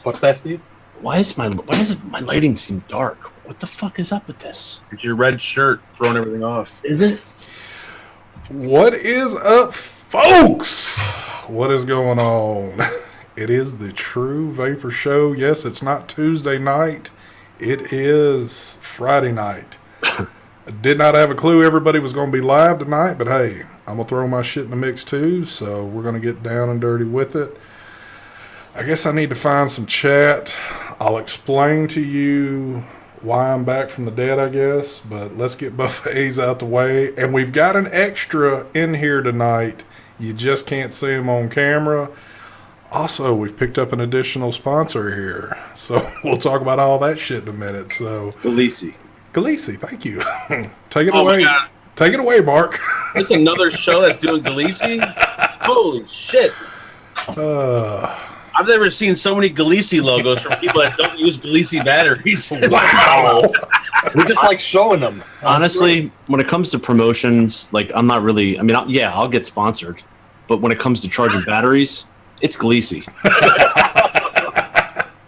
What's that, Steve? Why does my lighting seem dark? What the fuck is up with this? It's your red shirt throwing everything off. Is it? What is up, folks? What is going on? It is the True Vapor Show. Yes, it's not Tuesday night. It is Friday night. I did not have a clue everybody was going to be live tonight, but hey, I'm going to throw my shit in the mix too, so we're going to get down and dirty with it. I guess I need to find some chat. I'll explain to you why I'm back from the dead, I guess, but let's get buffets out the way. And we've got an extra in here tonight. You just can't see him on camera. Also, we've picked up an additional sponsor here, so we'll talk about all that shit in a minute. So, Galisi, thank you. Take it away. Take it away, Mark. It's another show that's doing Galisi? Holy shit. I've never seen so many Galisi logos from people that don't use Galisi batteries. Wow. We just like showing them. honestly, when it comes to promotions, like I'm not really. I mean, I'll get sponsored, but when it comes to charging batteries, it's Galisi.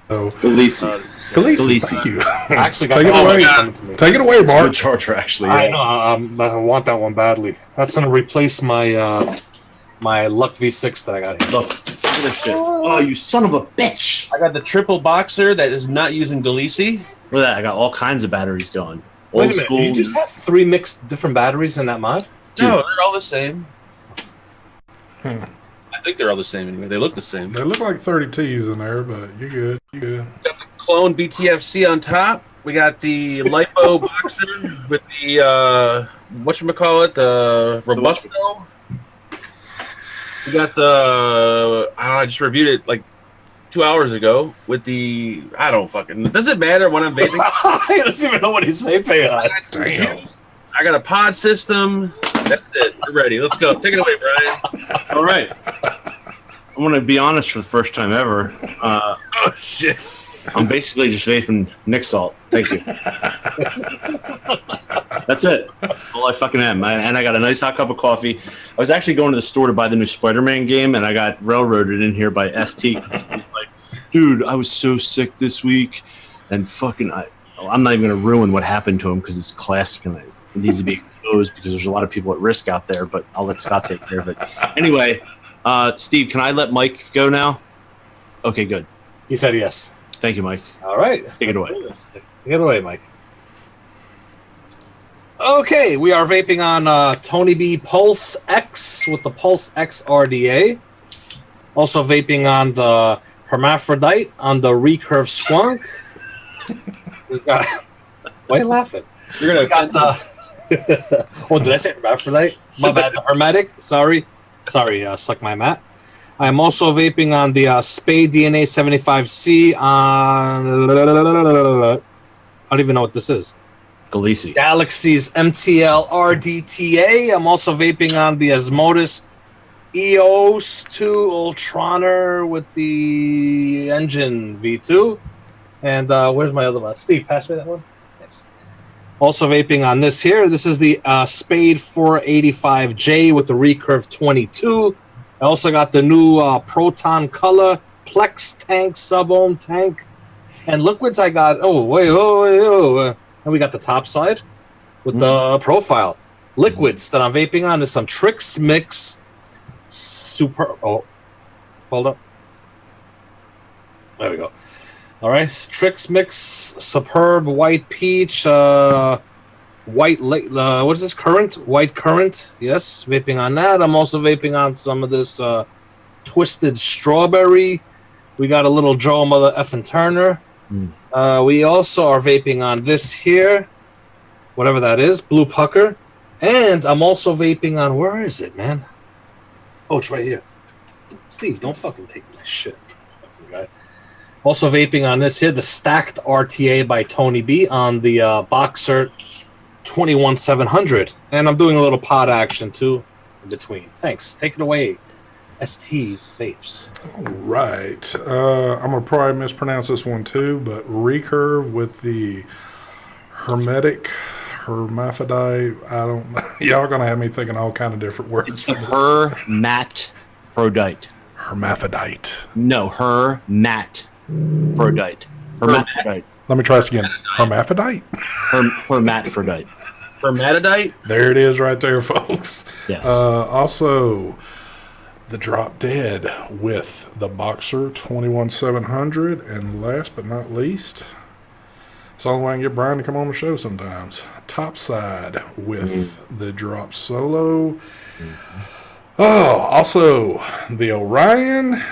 Galisi. Thank you. I actually got Take it away. coming to me. Take it away, Good Mark. charger, actually. I Yeah. know. I want that one badly. That's gonna replace my my Luck V6 that I got here. Look at this shit. Oh, you son of a bitch! I got the triple boxer that is not using Galisi. Look at that. I got all kinds of batteries going. Wait Old a minute. school. You just have 3 mixed different batteries in that mod? No, they're all the same. I think they're all the same anyway. They look the same. They look like 32s in there, but you're good. You're good. We got the clone BTFC on top. We got the lipo boxer with the whatchamacallit, the Robusto. We got the I just reviewed it like 2 hours ago with the does it matter when I'm vaping? He doesn't even know what he's vaping on. Damn. I got a pod system. That's it. We're ready. Let's go. Take it away, Brian. All right. I'm going to be honest for the first time ever. Oh shit. I'm basically just vaping Nick Salt. Thank you. That's it. All I fucking am. And I got a nice hot cup of coffee. I was actually going to the store to buy the new Spider-Man game, and I got railroaded in here by ST. He's like, dude, I was so sick this week, and fucking, I'm not even going to ruin what happened to him because it's classic and it needs to be exposed because there's a lot of people at risk out there, but I'll let Scott take care of it. Anyway, Steve, can I let Mike go now? Okay, good. He said yes. Thank you, Mike. All right. Take it away. Take it away, Mike. Okay, we are vaping on Tony B Pulse X with the Pulse X RDA. Also vaping on the Hermaphrodite on the Recurve Squonk. We've got... Why are you laughing? You're gonna got the... Oh, did I say Hermaphrodite? My bad. The Hermetic. Sorry, suck my mat. I'm also vaping on the Spade DNA 75C on... I don't even know what this is. Galisi. Galaxy's MTL RDTA. I'm also vaping on the Asmodus EOS 2 Ultroner with the engine V2. And where's my other one? Steve, pass me that one. Thanks. Also vaping on this here. This is the Spade 485J with the Recurve 22. I also got the new Proton Color Plex Tank Sub-Ohm Tank. And liquids I got... And we got the top side with the profile. Liquids that I'm vaping on is some Trix Mix Super... Oh, hold up. There we go. All right. Trix Mix Superb White Peach... White... what is this? Current? White Current. Yes, vaping on that. I'm also vaping on some of this Twisted Strawberry. We got a little Joe Mother Effin' Turner. We also are vaping on this here, whatever that is, Blue Pucker. And I'm also vaping on, where is it, man? Oh, it's right here. Steve, don't fucking take my shit. Okay. Also vaping on this here, the Stacked RTA by Tony B on the Boxer 21700. And I'm doing a little pod action, too, in between. Thanks. Take it away, ST Vapes. All right. I'm going to probably mispronounce this one too, but Recurve with the Hermephrodite. I don't know. Y'all are going to have me thinking all kind of different words. It's Hermaphrodite. Hermaphrodite. No, Hermaphrodite. Hermaphrodite. Hermaphrodite. Let me try this again. Hermaphrodite? Hermaphrodite. Hermatodite? There it is right there, folks. Yes. Also, the Drop Dead with the Boxer 21700. And last but not least, it's the only way I can get Brian to come on the show sometimes. Topside with the Drop Solo. Oh, also the Orion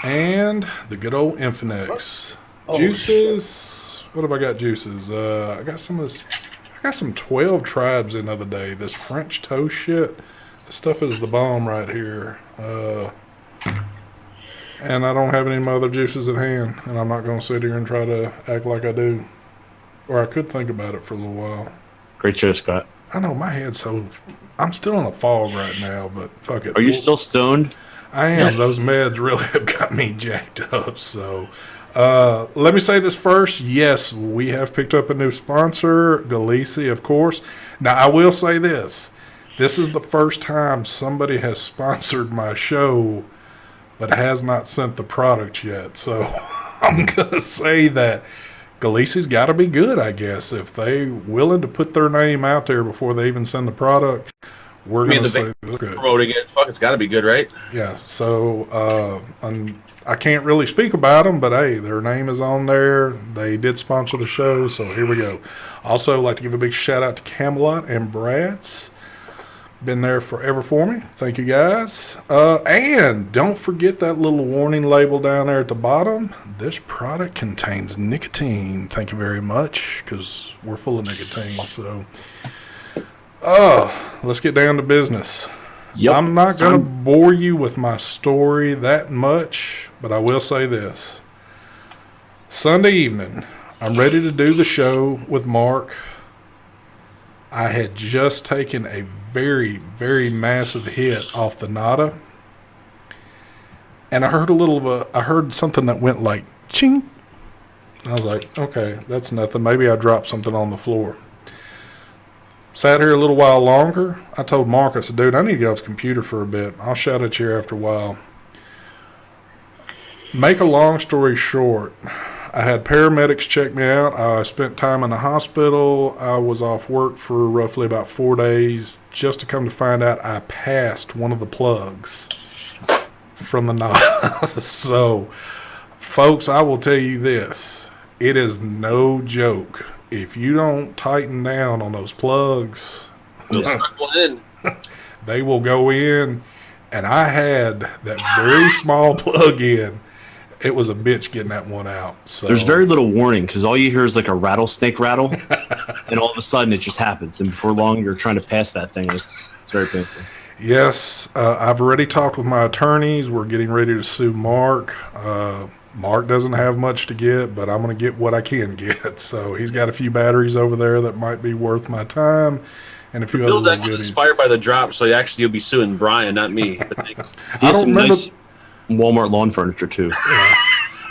and the good old Infinix. Juices. What have I got juices? I got some of this. I got some 12 Tribes in the other day. This French toast shit. This stuff is the bomb right here. And I don't have any of my other juices at hand. And I'm not going to sit here and try to act like I do. Or I could think about it for a little while. Great show, Scott. I know, my head's so... I'm still in a fog right now, but fuck it. Are you still stoned? I am. Those meds really have got me jacked up. So, let me say this first. Yes, we have picked up a new sponsor, Galisi, of course. Now, I will say this. This is the first time somebody has sponsored my show, but has not sent the product yet. So, I'm going to say that Galisi's got to be good, I guess. If they willing to put their name out there before they even send the product, we're going to say they're good. Promoting it. Fuck, it's got to be good, right? Yeah, so I can't really speak about them, but hey, their name is on there. They did sponsor the show, so here we go. Also, I'd like to give a big shout out to Camelot and Brad's. Been there forever for me. Thank you, guys. And don't forget that little warning label down there at the bottom. This product contains nicotine. Thank you very much, because we're full of nicotine. So, let's get down to business. Yep. I'm not going to bore you with my story that much, but I will say this. Sunday evening, I'm ready to do the show with Mark. I had just taken a very, very massive hit off the Nada. And I heard I heard something that went like, ching. I was like, okay, that's nothing. Maybe I dropped something on the floor. Sat here a little while longer. I told Mark, I said, dude, I need to get off the computer for a bit. I'll shout at you after a while. Make a long story short, I had paramedics check me out. I spent time in the hospital. I was off work for roughly about 4 days just to come to find out I passed one of the plugs from the knob. So, folks, I will tell you this. It is no joke. If you don't tighten down on those plugs, they will go in. And I had that very small plug in. It was a bitch getting that one out. So there's very little warning because all you hear is like a rattlesnake rattle, and all of a sudden it just happens. And before long, you're trying to pass that thing. It's very painful. Yes, I've already talked with my attorneys. We're getting ready to sue Mark. Mark doesn't have much to get, but I'm going to get what I can get. So he's got a few batteries over there that might be worth my time, and a few other little goodies. Inspired by the drop, so actually you'll be suing Brian, not me. I don't remember. Nice Walmart lawn furniture too. Yeah.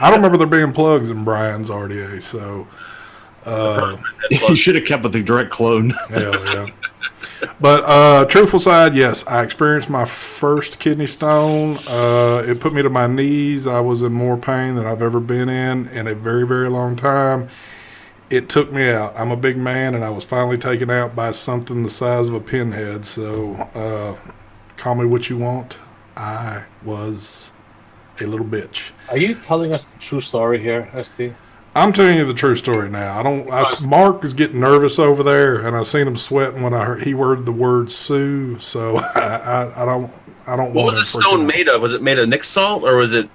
I don't remember there being plugs in Brian's RDA, so you should have kept with the direct clone. Hell yeah. But truthful side, yes, I experienced my first kidney stone. It put me to my knees. I was in more pain than I've ever been in a very, very long time. It took me out. I'm a big man, and I was finally taken out by something the size of a pinhead. So call me what you want. I was a little bitch. Are you telling us the true story here, ST? I'm telling you the true story now. Mark is getting nervous over there, and I seen him sweating when he heard the word sue. So I don't. What was the stone made of? Was it made of Nick salt, or was it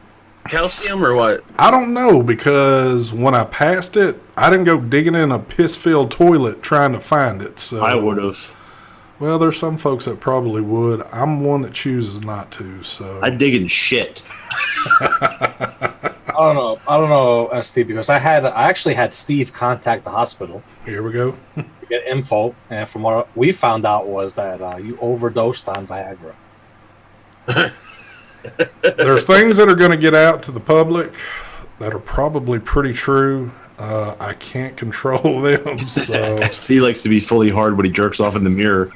calcium, or what? I don't know, because when I passed it, I didn't go digging in a piss-filled toilet trying to find it. So I would have. Well, there's some folks that probably would. I'm one that chooses not to. So I dig in shit. I don't know, ST, because I actually had Steve contact the hospital. Here we go. To get info, and from what we found out was that you overdosed on Viagra. There's things that are going to get out to the public that are probably pretty true. I can't control them. So ST likes to be fully hard when he jerks off in the mirror.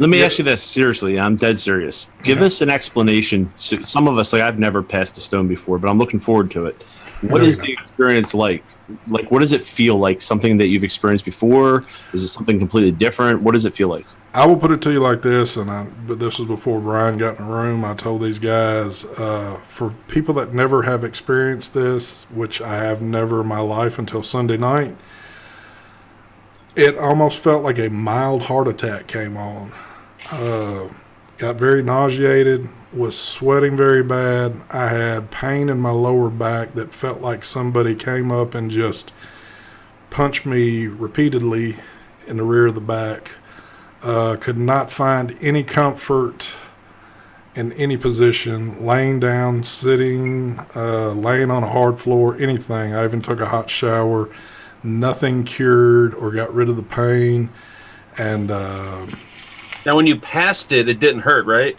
Let me ask you this seriously. I'm dead serious. Give us an explanation. So some of us, like I've never passed a stone before, but I'm looking forward to it. What is the experience like? Like, what does it feel like? Something that you've experienced before? Is it something completely different? What does it feel like? I will put it to you like this, but this was before Brian got in the room. I told these guys, for people that never have experienced this, which I have never in my life until Sunday night, it almost felt like a mild heart attack came on. Got very nauseated, was sweating very bad. I had pain in my lower back that felt like somebody came up and just punched me repeatedly in the rear of the back. Could not find any comfort in any position, laying down, sitting, laying on a hard floor, anything. I even took a hot shower. Nothing cured or got rid of the pain. And now, when you passed it, it didn't hurt, right?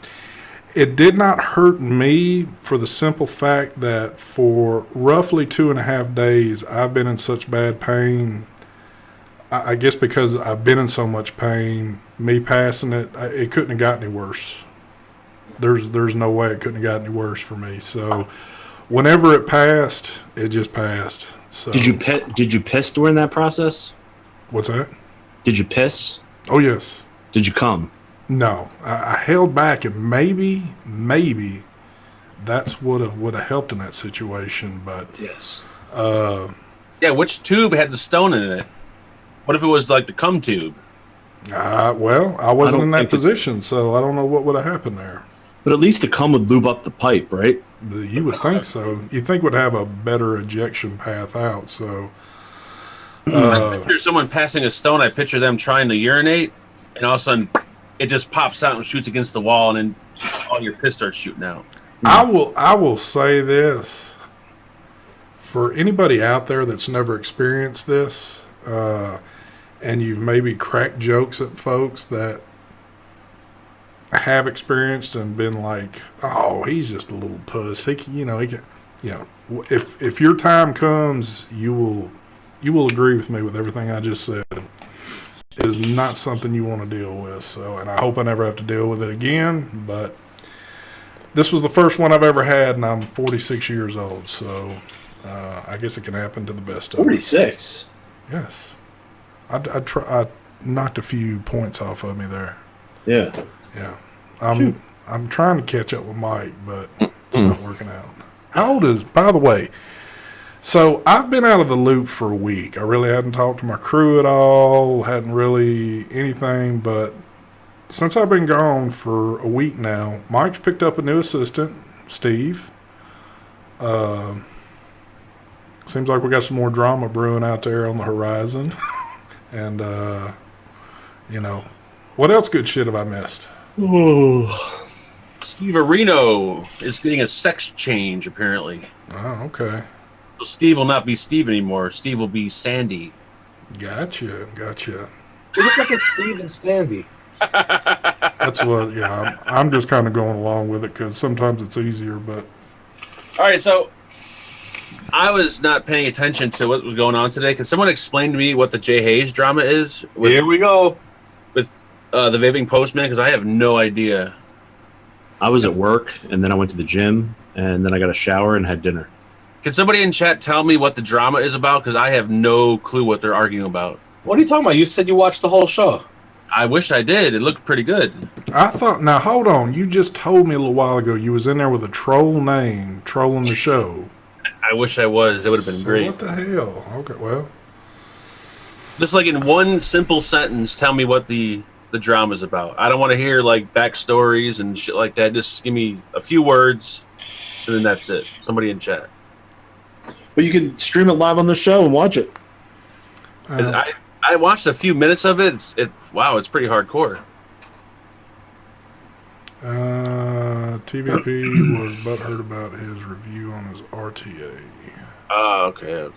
it did not hurt me for the simple fact that for roughly 2.5 days, I've been in such bad pain. I guess because I've been in so much pain, me passing it, it couldn't have got any worse. There's no way it couldn't have got any worse for me. So whenever it passed, it just passed. So Did you piss during that process? What's that? Did you piss? Oh, yes. Did you come? No. I held back, and maybe that's would have helped in that situation. But Yes. Yeah, which tube had the stone in it? What if it was like the cum tube? well, I wasn't don't in that think it- position, so I don't know what would have happened there. But at least the cum would lube up the pipe, right? You would think so. You'd think would have a better ejection path out. So I picture someone passing a stone. I picture them trying to urinate, and all of a sudden, it just pops out and shoots against the wall, and then all your piss starts shooting out. I will say this for anybody out there that's never experienced this, and you've maybe cracked jokes at folks that have experienced and been like, "Oh, he's just a little puss." He can. If your time comes, you will agree with me with everything I just said. It is not something you want to deal with. So, and I hope I never have to deal with it again. But this was the first one I've ever had, and I'm 46 years old. So, I guess it can happen to the best of us. 46. Yes, I knocked a few points off of me there. Yeah. Yeah, I'm trying to catch up with Mike, but it's not working out. How old is? By the way, so I've been out of the loop for a week. I really hadn't talked to my crew at all. Hadn't really anything, but since I've been gone for a week now, Mike's picked up a new assistant, Steve. Seems like we got some more drama brewing out there on the horizon, and what else good shit have I missed? Oh. Steve Areno is getting a sex change, apparently. Oh, okay. So Steve will not be Steve anymore. Steve will be Sandy. Gotcha. You look like it's Steve and Standy. That's what, yeah, I'm just kind of going along with it because sometimes it's easier, but All right, so I was not paying attention to what was going on today. Can someone explain to me what the Jay Hayes drama is? Here we go. The vaping postman, because I have no idea. I was at work, and then I went to the gym, and then I got a shower and had dinner. Can somebody in chat tell me what the drama is about? Because I have no clue what they're arguing about. What are you talking about? You said you watched the whole show. I wish I did. It looked pretty good. I thought, now hold on, you just told me a little while ago you was in there with a troll name, trolling the show. I wish I was. It would have been So great. what the hell? Okay, well, Just like in one simple sentence, tell me what the drama's about. I don't want to hear like backstories and shit like that. Just give me a few words, and then that's it. Somebody in chat. But you can stream it live on the show and watch it. 'Cause I watched a few minutes of it. It's pretty hardcore. TVP was butthurt about his review on his RTA. Oh, okay.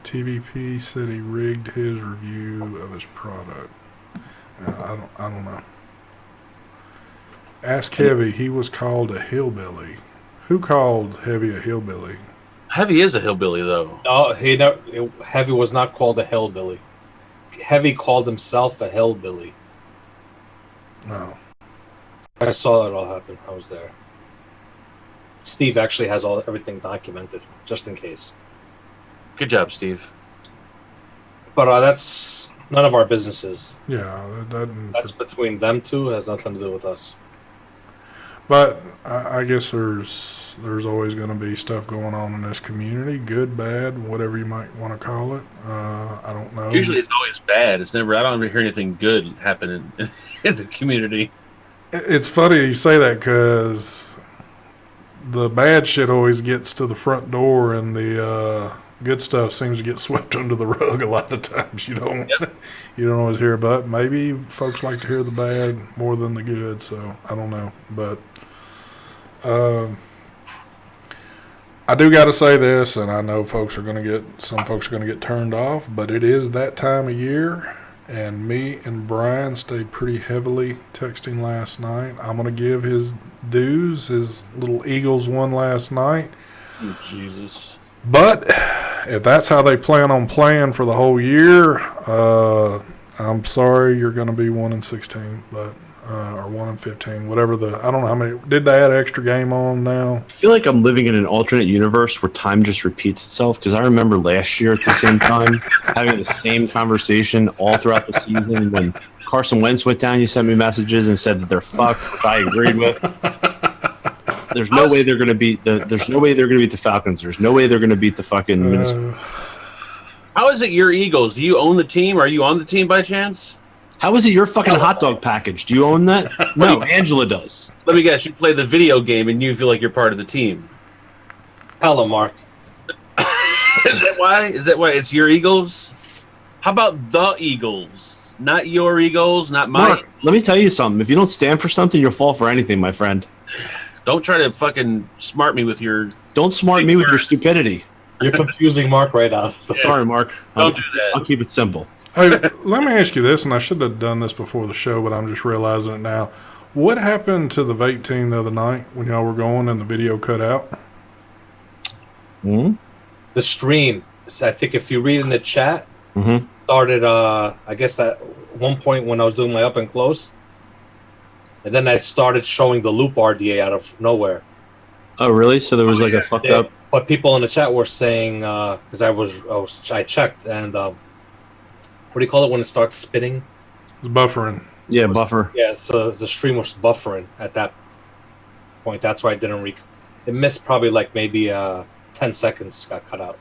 TVP said he rigged his review of his product. I don't know. Ask Heavy. He was called a hillbilly. Who called Heavy a hillbilly? Heavy is a hillbilly, though. No, Heavy was not called a hillbilly. Heavy called himself a hillbilly. No. I saw it all happen. I was there. Steve actually has everything documented, just in case. Good job, Steve. But that's none of our businesses. Yeah, That's between them two. It has nothing to do with us. But I guess there's always going to be stuff going on in this community, good, bad, whatever you might want to call it. I don't know. Usually it's always bad. It's never. I don't ever hear anything good happen in the community. It's funny you say that because the bad shit always gets to the front door, and the good stuff seems to get swept under the rug a lot of times. You don't always hear about it. Maybe folks like to hear the bad more than the good, so I don't know. But I do got to say this, and I know some folks are going to get turned off, but it is that time of year, and me and Brian stayed pretty heavily texting last night. I'm going to give his dues. His little Eagles won last night. Oh, Jesus. But if that's how they plan on playing for the whole year, I'm sorry, you're going to be 1-16, but or 1-15, whatever I don't know how many. Did they add an extra game on now? I feel like I'm living in an alternate universe where time just repeats itself, because I remember last year at the same time having the same conversation all throughout the season. When Carson Wentz went down, you sent me messages and said that they're fucked, which I agreed with. There's no way they're going to beat There's no way they're going to beat the Falcons. There's no way they're going to beat the fucking Minnesota. How is it your Eagles? Do you own the team? Are you on the team by chance? How is it your fucking hot dog package? Do you own that? No, Angela does. Let me guess. You play the video game and you feel like you're part of the team. Hello, Mark. Is that why? Is that why it's your Eagles? How about the Eagles? Not your Eagles, not mine. Mark, let me tell you something. If you don't stand for something, you'll fall for anything, my friend. Don't try to fucking smart me with your... Don't smart me with your stupidity. You're confusing Mark right out. Sorry, Mark. Don't do that. I'll keep it simple. Hey, let me ask you this, and I should have done this before the show, but I'm just realizing it now. What happened to the Vape team the other night when y'all were going and the video cut out? Mm-hmm. The stream, I think if you read in the chat, Mm-hmm. started, I guess at one point when I was doing my up and close, and then I started showing the loop RDA out of nowhere. Oh, really? So there was like a fucked up... But people in the chat were saying, because I checked, and what do you call it when it starts spinning? It's buffering. Yeah, buffer. Yeah, so the stream was buffering at that point. That's why I didn't it missed probably like maybe 10 seconds got cut out.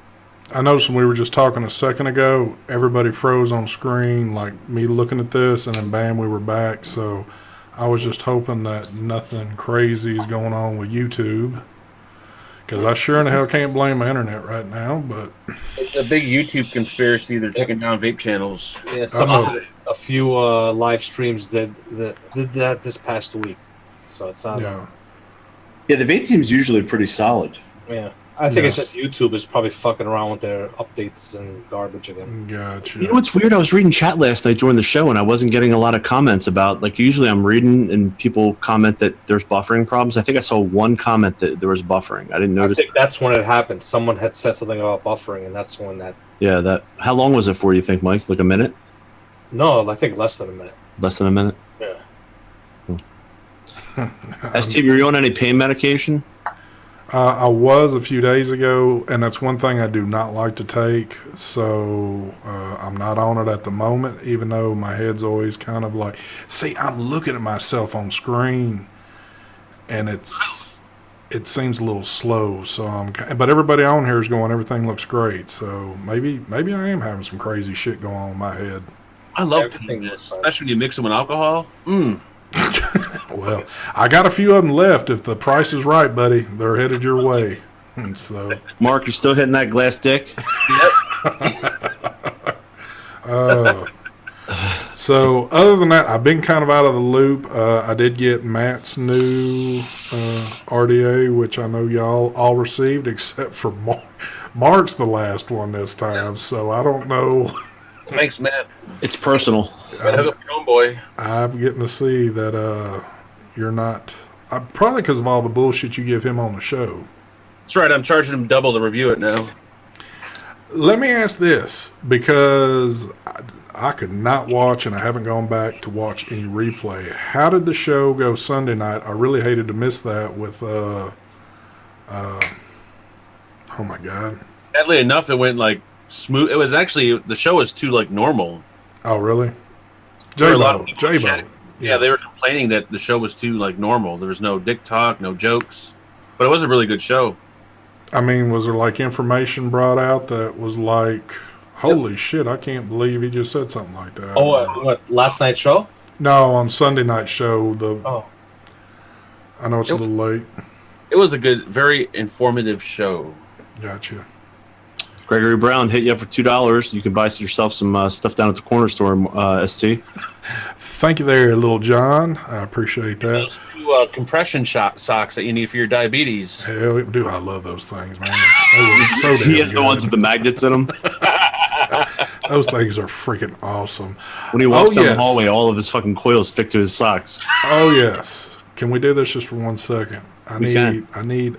I noticed when we were just talking a second ago, everybody froze on screen, like me looking at this, and then bam, we were back. So I was just hoping that nothing crazy is going on with YouTube, because I sure in the hell can't blame my internet right now. But It's a big YouTube conspiracy. They're taking down vape channels. Yeah, a few live streams did that this past week. So it's not. yeah, Yeah, the Vape team's usually pretty solid. Yeah. I think it's just YouTube is probably fucking around with their updates and garbage again. gotcha. You know what's weird? I was reading chat last night during the show, and I wasn't getting a lot of comments about, like, usually I'm reading and people comment that there's buffering problems. I think I saw one comment that there was buffering. I didn't notice. I think that's when it happened. Someone had said something about buffering, and that's when that. Yeah, that. How long was it for, you think, Mike? Like a minute? No, I think less than a minute. Less than a minute? Yeah. ST, were you on any pain medication? I was a few days ago, and that's one thing I do not like to take. So I'm not on it at the moment, even though my head's always kind of like, see, I'm looking at myself on screen, and it seems a little slow. So but everybody on here is going, everything looks great. So maybe I am having some crazy shit going on in my head. I love Everything pain meds, looks fine. especially when you mix them with alcohol. Well, I got a few of them left. If the price is right, buddy, they're headed your way. And so, Mark, you're still hitting that glass dick? so other than that, I've been kind of out of the loop. I did get Matt's new RDA, which I know y'all all received, except for Mark's the last one this time. So I don't know. Thanks, Matt. It's personal. Hook up your own boy. I'm getting to see that you're not. Probably because of all the bullshit you give him on the show. That's right. I'm charging him double to review it now. Let me ask this, because I could not watch, and I haven't gone back to watch any replay. How did the show go Sunday night? I really hated to miss that with, oh my God. Sadly enough, it went like smooth. It was actually, the show was too like normal. Oh, really? There were a lot of J-Bo. people J-Bo. chatting. Yeah, they were complaining that the show was too like normal. There was no dick talk, no jokes, but it was a really good show. I mean, was there like information brought out that was like, holy shit, I can't believe he just said something like that? Oh, what, last night's show? No, on Sunday night show, Oh. I know it's a little late. It was a good, very informative show. Gotcha. Gregory Brown hit you up for $2. You can buy yourself some stuff down at the corner store, ST. Thank you there, Little John. I appreciate that. Those two compression socks that you need for your diabetes. Hell, do I love those things, man. They were so damn He has good. the ones with the magnets in them. Those things are freaking awesome. When he walks down yes. the hallway, all of his fucking coils stick to his socks. Oh yes. Can we do this just for 1 second? I can. need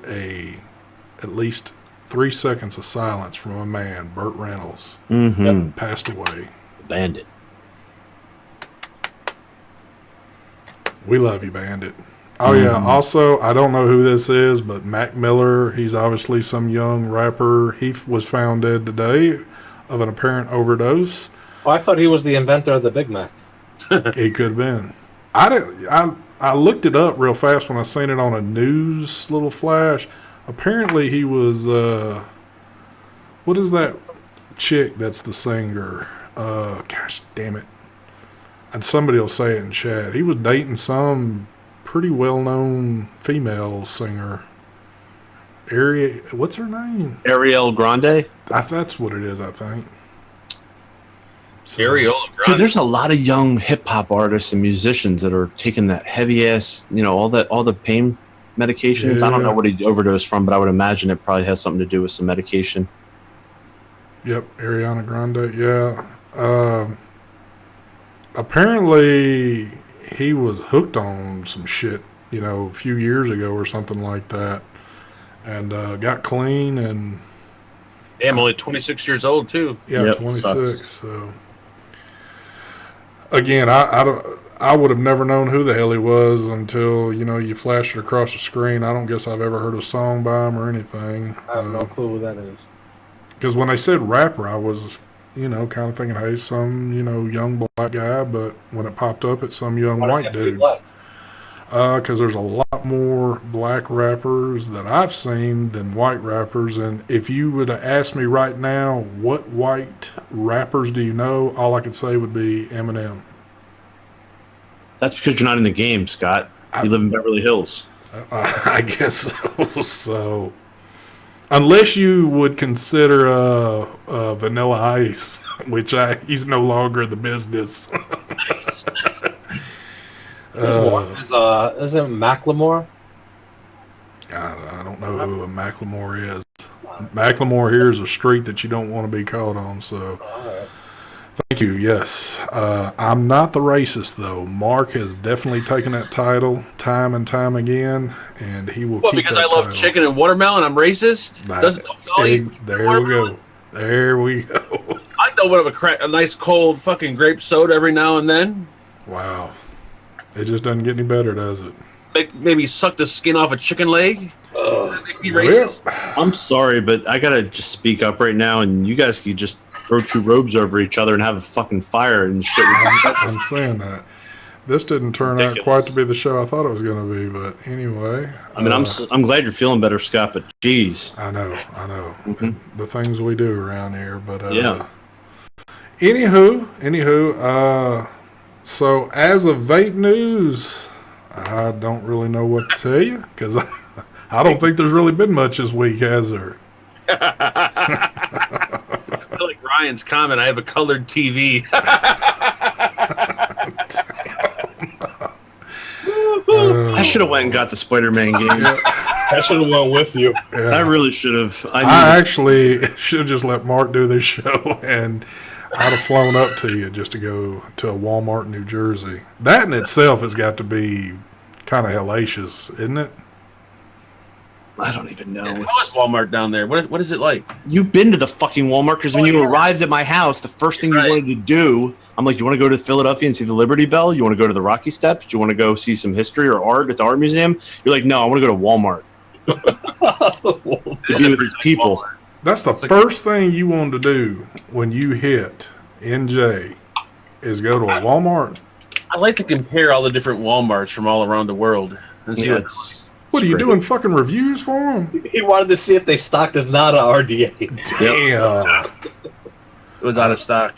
at least 3 seconds of silence from a man, Burt Reynolds, passed away. Bandit. We love you, Bandit. Oh yeah. Also, I don't know who this is, but Mac Miller. He's obviously some young rapper. He was found dead today of an apparent overdose. Oh, I thought he was the inventor of the Big Mac. He could have been. I looked it up real fast when I seen it on a news little flash. Apparently, he was. What is that chick that's the singer? Gosh damn it! And somebody will say it in chat. He was dating some pretty well-known female singer. What's her name? Ariel Grande. That's what it is, I think. So, Ariola Dude, Grande. there's a lot of young hip hop artists and musicians that are taking that heavy ass, all the pain medications. I don't Yeah. know what he overdosed from, but I would imagine it probably has something to do with some medication. Yep, Ariana Grande. Yeah. Apparently, he was hooked on some shit, a few years ago or something like that, and got clean and Yeah, I'm only 26 years old too. yeah, Yep, 26. sucks. So again, I would have never known who the hell he was until you flash it across the screen. I don't guess I've ever heard a song by him or anything. I have no clue who that is. Because when they said rapper, I was, kind of thinking, hey, some, young black guy. But when it popped up, it's some young Why does he white have to be dude. black? Because there's a lot more black rappers that I've seen than white rappers. And if you would have asked me right now, what white rappers do you know? All I could say would be Eminem. That's because you're not in the game, Scott. You live in Beverly Hills. I guess so. So, unless you would consider Vanilla Ice, which he's no longer in the business. Isn't Macklemore? I don't know who a Macklemore is. Macklemore here is a street that you don't want to be called on. So, thank you. Yes, I'm not the racist though. Mark has definitely taken that title time and time again, and he will. Well, keep because that I love title. chicken and watermelon, I'm racist. Doesn't all eat There we watermelon? go. There we go. I know what a nice cold fucking grape soda every now and then. Wow. It just doesn't get any better, does it? Maybe suck the skin off a chicken leg. That makes me Well, racist. I'm sorry, but I gotta just speak up right now, and you guys could just throw two robes over each other and have a fucking fire and shit. I'm saying that. This didn't turn out Ridiculous. quite to be the show I thought it was going to be, but anyway. I mean, I'm glad you're feeling better, Scott, but geez. I know. The things we do around here, but Yeah. Anywho, so as of vape news, I don't really know what to tell you because I don't think there's really been much this week, has there? I feel like Ryan's comment. I have a colored TV. I should have went and got the Spider-Man game. I should have went with you. I really should have. I actually should have just let Mark do this show, and I'd have flown up to you just to go to a Walmart in New Jersey. That in itself has got to be kind of hellacious, isn't it? I don't even know. How is Walmart down there? What is it like? You've been to the fucking Walmart because when you arrived at my house, the first thing you wanted to do, I'm like, you want to go to Philadelphia and see the Liberty Bell? You want to go to the Rocky Steps? Do you want to go see some history or art at the art museum? You're like, no, I want to go to Walmart to be with these people. That's the first thing you want to do when you hit NJ is go to a Walmart. I like to compare all the different Walmarts from all around the world and see What are you doing? Fucking reviews for them? He wanted to see if they stocked his Nada RDA. Damn. It was out of stock.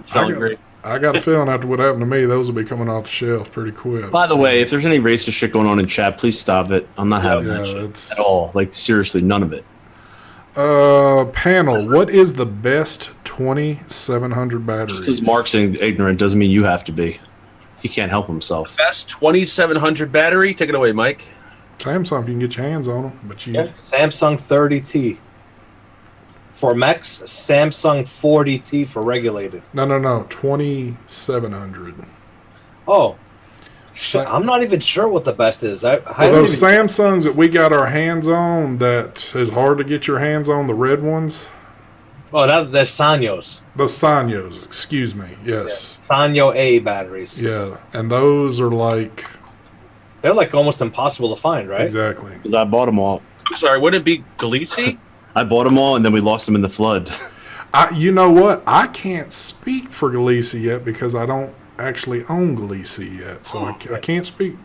It's selling great. I got a feeling after what happened to me, those will be coming off the shelf pretty quick. By the way, if there's any racist shit going on in chat, please stop it. I'm not having that shit at all. Like, seriously, none of it. Panel, what is the best 2700 batteries? Just because Mark's ignorant doesn't mean you have to be. He can't help himself. Best 2700 battery. Take it away, Mike. Samsung, if you can get your hands on them. But you... Samsung 30T. For mechs, Samsung 40T for regulated. No. 2700. Oh. I'm not even sure what the best is. Those Samsungs that we got our hands on that is hard to get your hands on, the red ones. Oh, they're Sanyos. Those Sanyos, excuse me. Yes. Yeah. Sanyo A batteries. Yeah, and those are like... They're like almost impossible to find, right? Exactly. Because I bought them all. I'm sorry, wouldn't it be Galici? I bought them all, and then we lost them in the flood. You know what? I can't speak for Galicia yet because I don't actually own Galicia yet, so I can't speak.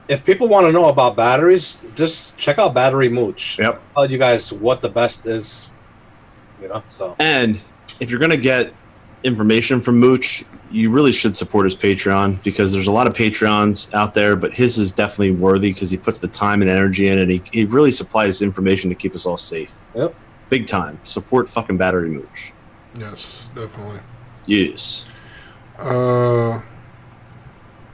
If people want to know about batteries, just check out Battery Mooch. Yep. I'll tell you guys what the best is, so. And if you're going to get information from Mooch, you really should support his Patreon because there's a lot of Patreons out there, but his is definitely worthy because he puts the time and energy in, and he really supplies information to keep us all safe. Yep. Big time. Support fucking Battery Mooch. Yes, definitely. Yes. The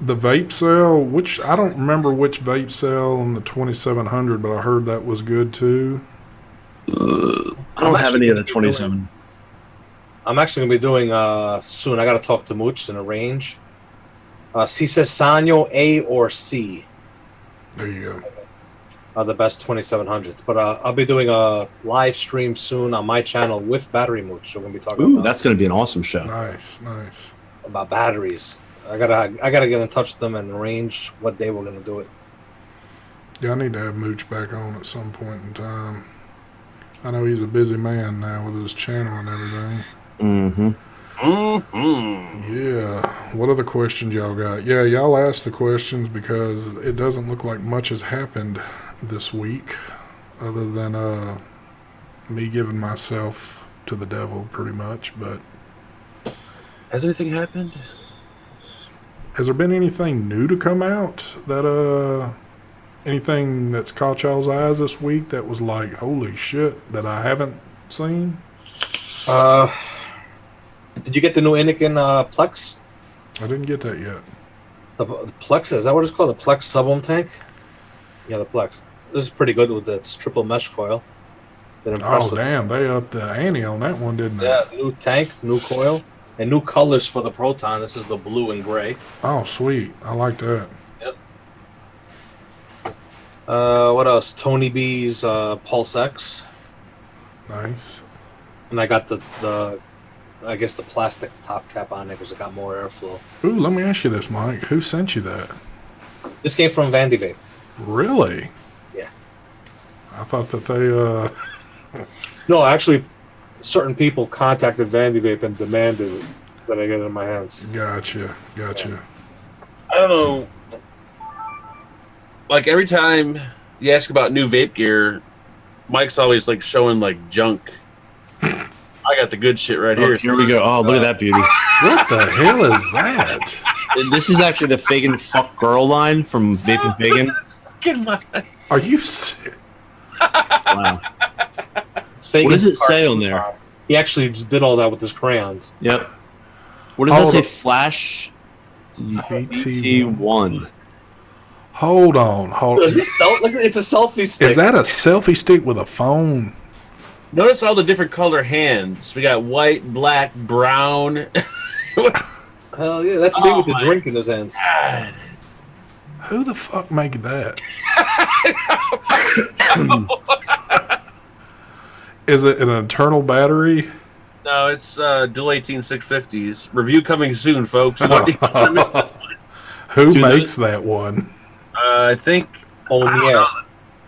vape cell, which I don't remember which vape cell in the 2700, but I heard that was good too. I don't have any of the 27. I'm actually going to be doing soon. I got to talk to Mooch and arrange. He says Sanyo A or C. There you go. Are the best 2700s. But I'll be doing a live stream soon on my channel with Battery Mooch. So we're going to be talking about that's going to be an awesome show. Nice. About batteries. I gotta get in touch with them and arrange what day we're going to do it. Yeah, I need to have Mooch back on at some point in time. I know he's a busy man now with his channel and everything. Yeah. What other questions y'all got? Yeah, y'all ask the questions because it doesn't look like much has happened this week other than me giving myself to the devil pretty much. But has anything happened? Has there been anything new to come out that anything that's caught y'all's eyes this week that was like, holy shit, that I haven't seen? Did you get the new Anakin Plex? I didn't get that yet. The Plex, is that what it's called? The Plex sub-ohm tank? Yeah, the Plex. This is pretty good with its triple mesh coil. Oh, damn. They upped the ante on that one, didn't they? Yeah, new tank, new coil, and new colors for the Proton. This is the blue and gray. Oh, sweet. I like that. Yep. What else? Tony B's Pulse X. Nice. And I got the I guess the plastic top cap on it because it got more airflow. Ooh, let me ask you this, Mike. Who sent you that? This came from Vandy Vape. Really? Yeah. I thought that they No, actually, certain people contacted Vandy Vape and demanded that I get it in my hands. Gotcha. I don't know. Like, every time you ask about new vape gear, Mike's always, like, showing, like, junk. I got the good shit right here. Here we go. Oh, look at that beauty. What the hell is that? And this is actually the Fagin Fuck Girl line from Vape and Fagin. Are you sick? Wow. What does it say on there? He actually just did all that with his crayons. Yep. What does that say? Flash VT1. Hold on. It's a selfie stick. Is that a selfie stick with a phone? Notice all the different color hands. We got white, black, brown. Hell yeah, that's me with the drink in his hands. Who the fuck made that? Is it an internal battery? No, it's dual 18650s. Review coming soon, folks. What do you miss this one? Who makes that one? I think Omier.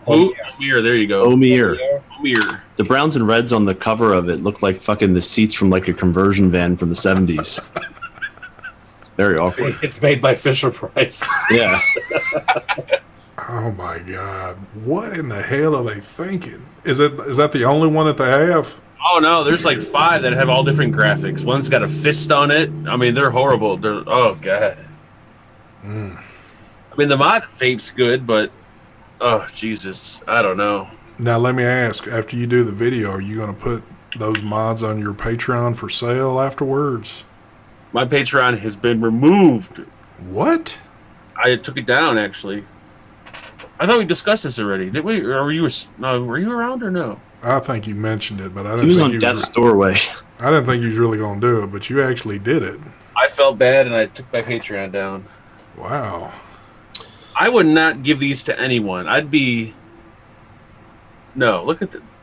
Omier. There you go. Omier. Omier. The browns and reds on the cover of it look like fucking the seats from like a conversion van from the 70s. It's very awkward. It's made by Fisher Price. Yeah. Oh my god! What in the hell are they thinking? Is that the only one that they have? Oh no, there's like 5 that have all different graphics. One's got a fist on it. I mean, they're horrible. Oh god. I mean, the mod Vape's good, but oh Jesus, I don't know. Now let me ask: after you do the video, are you going to put those mods on your Patreon for sale afterwards? My Patreon has been removed. What? I took it down actually. I thought we discussed this already. Did we? Or were you around or no? I think you mentioned it, but I He didn't was think on death's doorway. I didn't think you was really going to do it, but you actually did it. I felt bad and I took my Patreon down. Wow. I would not give these to anyone. I'd be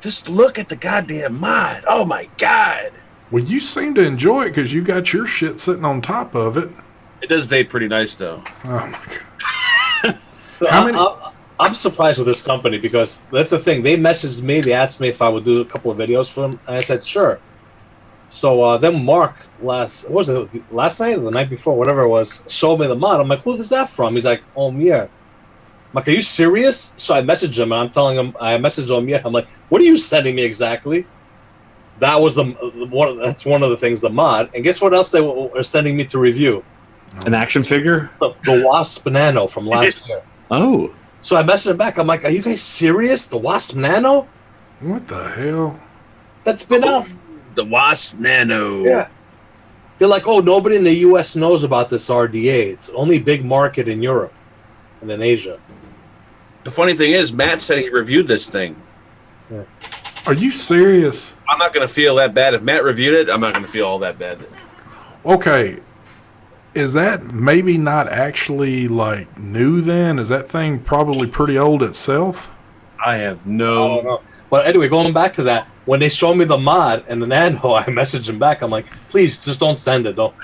just look at the goddamn mod. Oh my god. Well, you seem to enjoy it because you got your shit sitting on top of it. It does vape pretty nice though. Oh my god. How many? I'm surprised with this company because that's the thing. They messaged me. They asked me if I would do a couple of videos for them, and I said sure. So then Mark last night or the night before, whatever it was, showed me the mod. I'm like, who is that from? He's like, Omier. I'm like, are you serious? So I messaged him, and I'm telling him I messaged Omier. I'm like, what are you sending me exactly? That was that's one of the things, the mod. And guess what else they were sending me to review? An action figure? The Wasp Nano from last year. Oh. So I messaged him back. I'm like, are you guys serious? The Wasp Nano? What the hell? That's been out. The Wasp Nano. Yeah. They're like, oh, nobody in the U.S. knows about this RDA. It's only big market in Europe and in Asia. The funny thing is, Matt said he reviewed this thing. Yeah. Are you serious? I'm not going to feel that bad. If Matt reviewed it, I'm not going to feel all that bad. Okay. Is that maybe not actually like new then? Is that thing probably pretty old itself? I have I don't know. But anyway, going back to that, when they showed me the mod and the Nano, I messaged him back. I'm like, please, just don't send it. Don't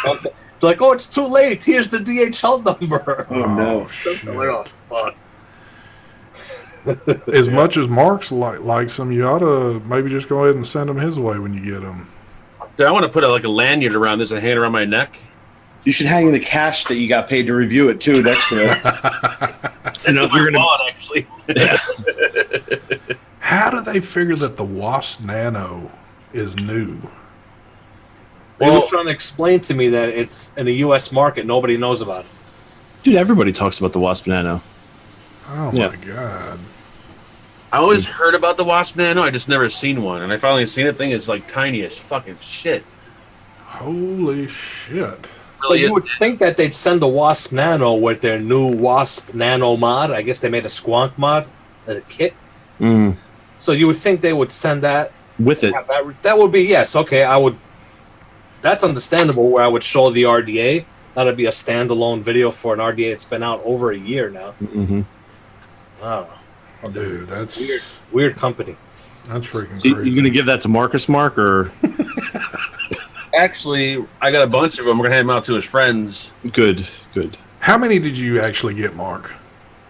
send it. They're like, oh, it's too late. Here's the DHL number. Oh, no. Shit. Oh, fuck. As much as Mark's likes them, you ought to maybe just go ahead and send them his way when you get them. Dude, I want to put a lanyard around this and hang it around my neck. You should hang the cash that you got paid to review it too next to it. If you're gonna actually. How do they figure that the Wasp Nano is new? They were trying to explain to me that it's in the U.S. market. Nobody knows about it. Dude, everybody talks about the Wasp Nano. Oh Yeah. my god. I always heard about the Wasp Nano. I just never seen one, and I finally seen it. Thing is like tiny as fucking shit. Holy shit. But you would think that they'd send the Wasp Nano with their new Wasp Nano mod. I guess they made a Squonk mod, a kit. Mm. So you would think they would send that With it. That would be, yes, okay. I would. That's understandable. Where I would show the RDA. That'd be a standalone video for an RDA. It's been out over a year now. Mm-hmm. Wow, Dude, that's weird company. That's freaking So crazy. you gonna give that to Marcus Mark or Actually, I got a bunch of them. We're gonna hand them out to his friends. good? How many did you actually get, Mark?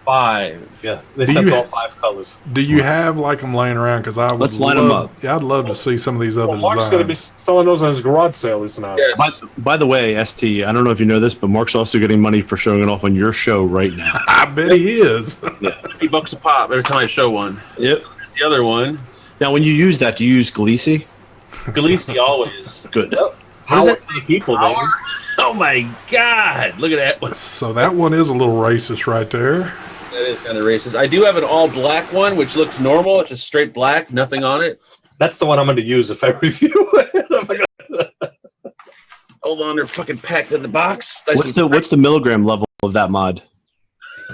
5. Yeah, they Do sent you- all 5 colors. Do you have like them laying around? Because I would Let's line 'em up. Yeah, I'd love to see some of these other Well, Mark's going to be designs. selling those on his garage sale this now. Yeah. By the way, ST, I don't know if you know this, but Mark's also getting money for showing it off on your show right now. I bet he is. $50 a pop every time I show one. Yep. The other one, Now, when you use that, do you use Gleesy? Galeesi always. Good. Power to the people, baby. Power? Oh my god! Look at that one. So that one is a little racist right there. That is kind of racist. I do have an all black one, which looks normal. It's just straight black, nothing on it. That's the one I'm going to use if I review it. Hold on, they're fucking packed in the box. Nice What's the milligram level of that mod?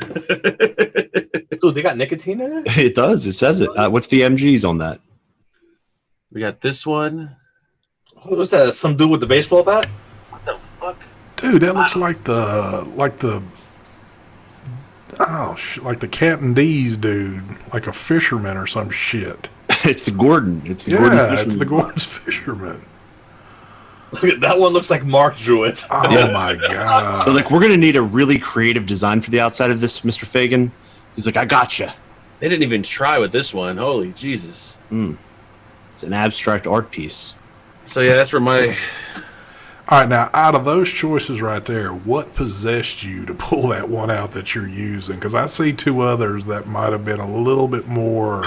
Dude, they got nicotine in it? It does. It says it. What's the MGs on that? We got this one. What was that? Some dude with the baseball bat? What the fuck? Dude, that looks like the Oh, like the Captain D's dude, like a fisherman or some shit. It's the Gordon. It's the Yeah, Gordon. it's Fisherman. the Gordon's fisherman. Look at that one. Looks like Mark drew it. Oh my They're god! like, we're gonna need a really creative design for the outside of this, Mr. Fagan. He's like, I gotcha. They didn't even try with this one. Holy Jesus. It's an abstract art piece. So yeah, that's where my All right, now out of those choices right there, what possessed you to pull that one out that you're using? Because I see two others that might have been a little bit more.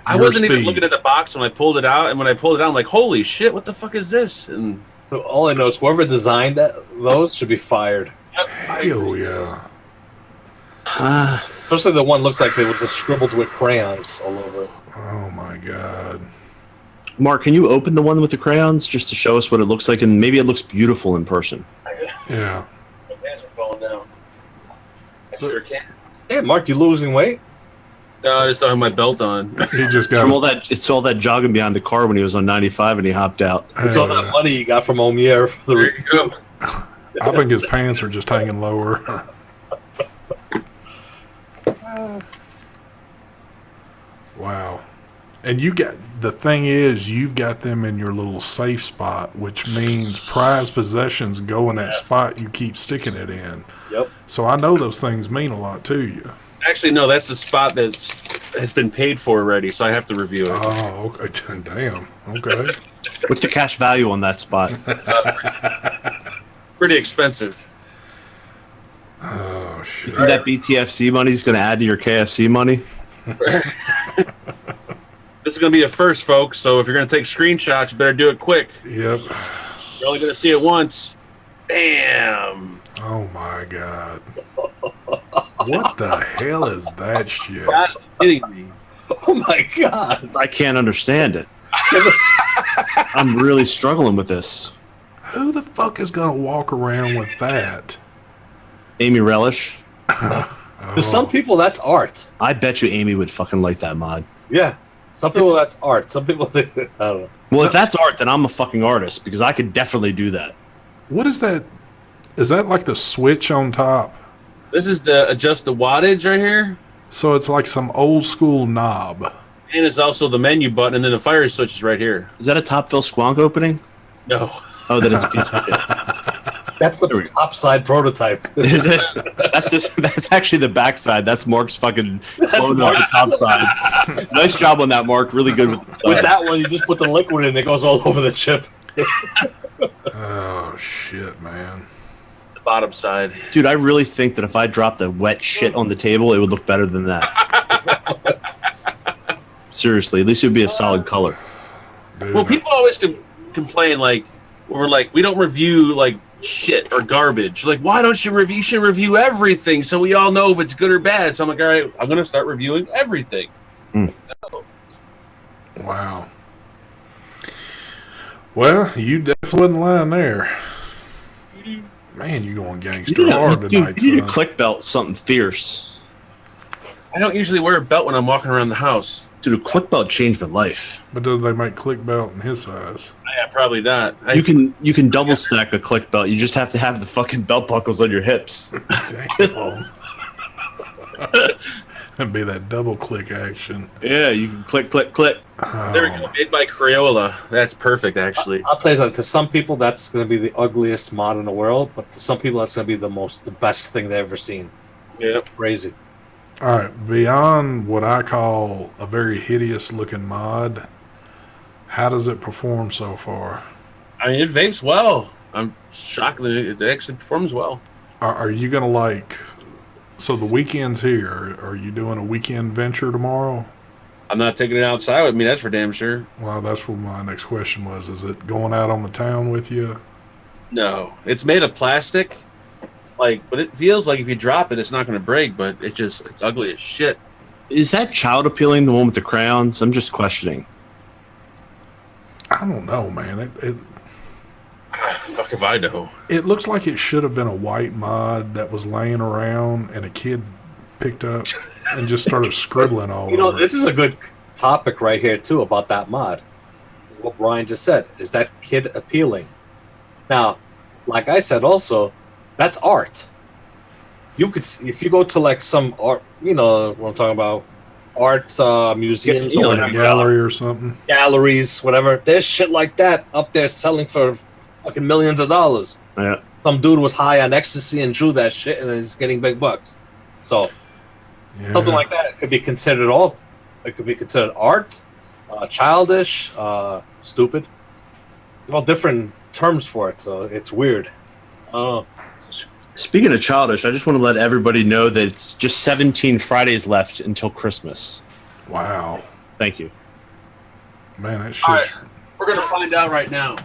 I wasn't even looking at the box when I pulled it out, and when I pulled it out, I'm like, "Holy shit! What the fuck is this?" And All I know is whoever designed those should be fired. Hell yeah! Especially the one looks like they were just scribbled with crayons all over it. Oh my god! Mark, can you open the one with the crayons just to show us what it looks like? And maybe it looks beautiful in person. Yeah. my pants are falling down. I sure can. Hey, Mark, you losing weight? No, I just don't have my belt on. He just From all got. it's all that jogging behind the car when he was on 95 and he hopped out. It's all that money you got from Omier for There the you go. I think his pants are just hanging lower. Wow. And the thing is, you've got them in your little safe spot, which means prized possessions go in that spot you keep sticking it in. Yep. So I know those things mean a lot to you. Actually, no, that's the spot that has been paid for already, so I have to review it. Oh, okay. Damn. Okay. What's the cash value on that spot? Pretty expensive. Oh, shit. You think that BTFC money is going to add to your KFC money? This is going to be a first, folks, so if you're going to take screenshots, you better do it quick. Yep. You're only going to see it once. Bam! Oh, my God. What the hell is that shit? That's kidding me. Oh my god! I can't understand it. I'm really struggling with this. Who the fuck is going to walk around with that? Amy Relish. To some people, that's art. I bet you Amy would fucking like that mod. Yeah. Some people, that's art. Some people think, I don't know. Well, if that's art, then I'm a fucking artist because I could definitely do that. What is that? Is that like the switch on top? This is to adjust the wattage right here. So it's like some old school knob. And it's also the menu button, and then the fire switch is right here. Is that a Top Fill Squonk opening? No. Oh, then it's a piece of shit. That's the top side prototype. Is it? That's actually the backside. That's Mark's fucking clone on the top side. Nice job on that, Mark. Really good With that one, you just put the liquid in, it goes all over the chip. Oh, shit, man. The bottom side. Dude, I really think that if I dropped the wet shit on the table, it would look better than that. Seriously, at least it would be a solid color. Dude, Well, people always complain, like, we're like, we don't review, like, shit or garbage. Like, why don't you review? You should review everything so we all know if it's good or bad. So I'm like, all right, I'm going to start reviewing everything. Wow. Well, you definitely wasn't lying there. Man, you going gangster hard tonight, You need a son. click belt, something fierce. I don't usually wear a belt when I'm walking around the house. Dude, a click belt changed my life. But do they make click belt in his size? Yeah, probably not. You can double stack a click belt. You just have to have the fucking belt buckles on your hips. Damn. And be that double click action. Yeah, you can click, click, click. There we go. Made by Crayola. That's perfect, actually. I'll tell you something. To some people, that's going to be the ugliest mod in the world, but to some people, that's going to be the best thing they've ever seen. Yeah. Crazy. All right, beyond what I call a very hideous looking mod, how does it perform so far? I mean, it vapes well. I'm shocked that it actually performs well. Are you going to like... So the weekend's here. Are you doing a weekend venture tomorrow? I'm not taking it outside with me, that's for damn sure. Well, that's what my next question was. Is it going out on the town with you? No. It's made of plastic. But it feels like if you drop it, it's not going to break, but it's ugly as shit. Is that child appealing, the one with the crayons? I'm just questioning. I don't know, man. Fuck if I know. It looks like it should have been a white mod that was laying around and a kid picked up and just started scribbling all You know, over. this is a good topic right here, too, about that mod. What Brian just said. Is that kid appealing? Now, like I said also, that's art. you could if you go to like some art, you know what I'm talking about, arts museums or like A whatever, gallery or something. galleries, whatever. There's shit like that up there selling for fucking millions of dollars. Yeah. Some dude was high on ecstasy and drew that shit, and is getting big bucks. So something Yeah. like that could be considered all. It could be considered art, childish, stupid. All different terms for it, so it's weird. Oh, Speaking of childish, I just want to let everybody know that it's just 17 Fridays left until Christmas. Wow. Thank you. Man, that shit. All right, we're gonna find out right now.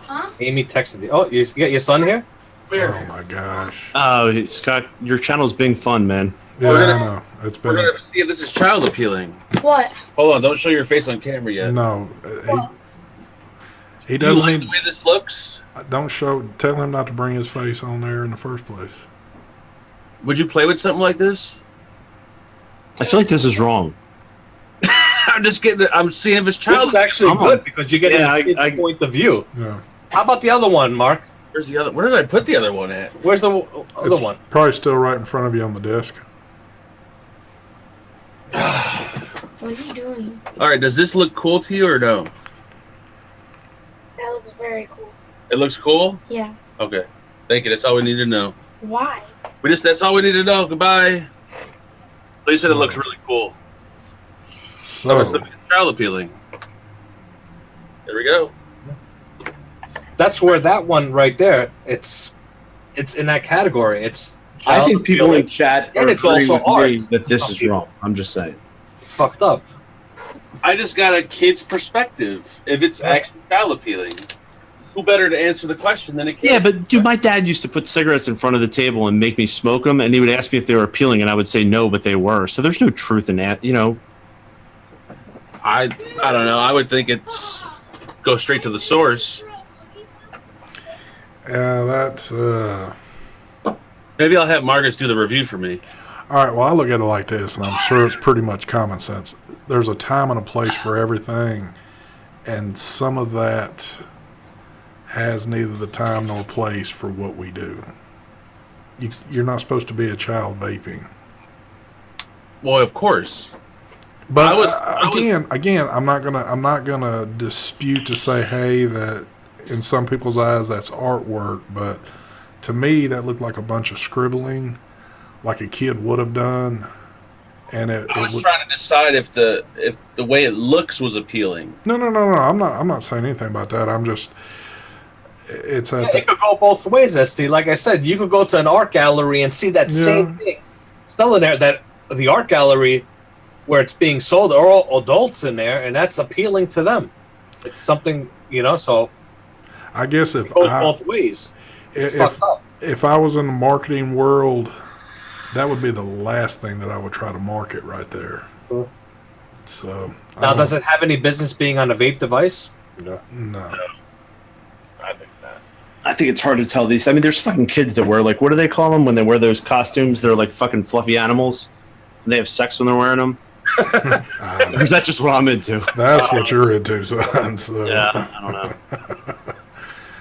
Amy texted you. Oh, you got your son here? Oh my gosh. Oh, Scott, your channel's being fun, man. Yeah, We're I gonna- know. It's We're been. gonna see if this is child appealing. What? Hold on, don't show your face on camera yet. No. He Do you doesn't like need. the way this looks? Don't show. Tell him not to bring his face on there in the first place. Would you play with something like this? I feel like this is wrong. I'm just getting. I'm seeing if it's This child. is actually Come good on. because you get Yeah, a kid's I- point of view. Yeah. How about the other one, Mark? Where's the other? Where did I put the other one at? Where's the other It's one? probably still right in front of you on the desk. What are you doing? All right, does this look cool to you or no? That looks very cool. It looks cool. Yeah. Okay, thank you. That's all we need to know. Why? That's all we need to know. Goodbye. They said it looks really cool. So, It's child appealing. There we go. That's where that one right there. It's in that category. It's. I think people appealing. in chat And are it's also agreeing with me art. that this is wrong. I'm just saying. It's fucked up. I just got a kid's perspective. If it's actually child appealing, who better to answer the question than a kid? Yeah, but dude, my dad used to put cigarettes in front of the table and make me smoke them, and he would ask me if they were appealing, and I would say no, but they were. So there's no truth in that, you know. I don't know. I would think it's go straight to the source. yeah, that's. Maybe I'll have Marcus do the review for me. All right, well, I look at it like this, and I'm sure it's pretty much common sense. There's a time and a place for everything, and some of that has neither the time nor place for what we do. You're not supposed to be a child vaping. Well, of course. But I was- again, I'm not gonna dispute to say, hey, that in some people's eyes that's artwork, but to me that looked like a bunch of scribbling, like a kid would have done, and it I was would. trying to decide if the way it looks was appealing. No. I'm not saying anything about that. I'm just. It's at It could go both ways, ST. Like I said, you could go to an art gallery and see that same thing still in there. That the art gallery where it's being sold are all adults in there, and that's appealing to them. It's something, you know. So I guess it goes both ways. It's fucked up. if I was in the marketing world, that would be the last thing that I would try to market right there. Cool. So Now, does it have any business being on a vape device? no. I think that. I think it's hard to tell these. I mean, there's fucking kids that wear, like, what do they call them when they wear those costumes? They're like fucking fluffy animals, and they have sex when they're wearing them. Or is that just what I'm into? That's what you're into, son. So. Yeah, I don't know.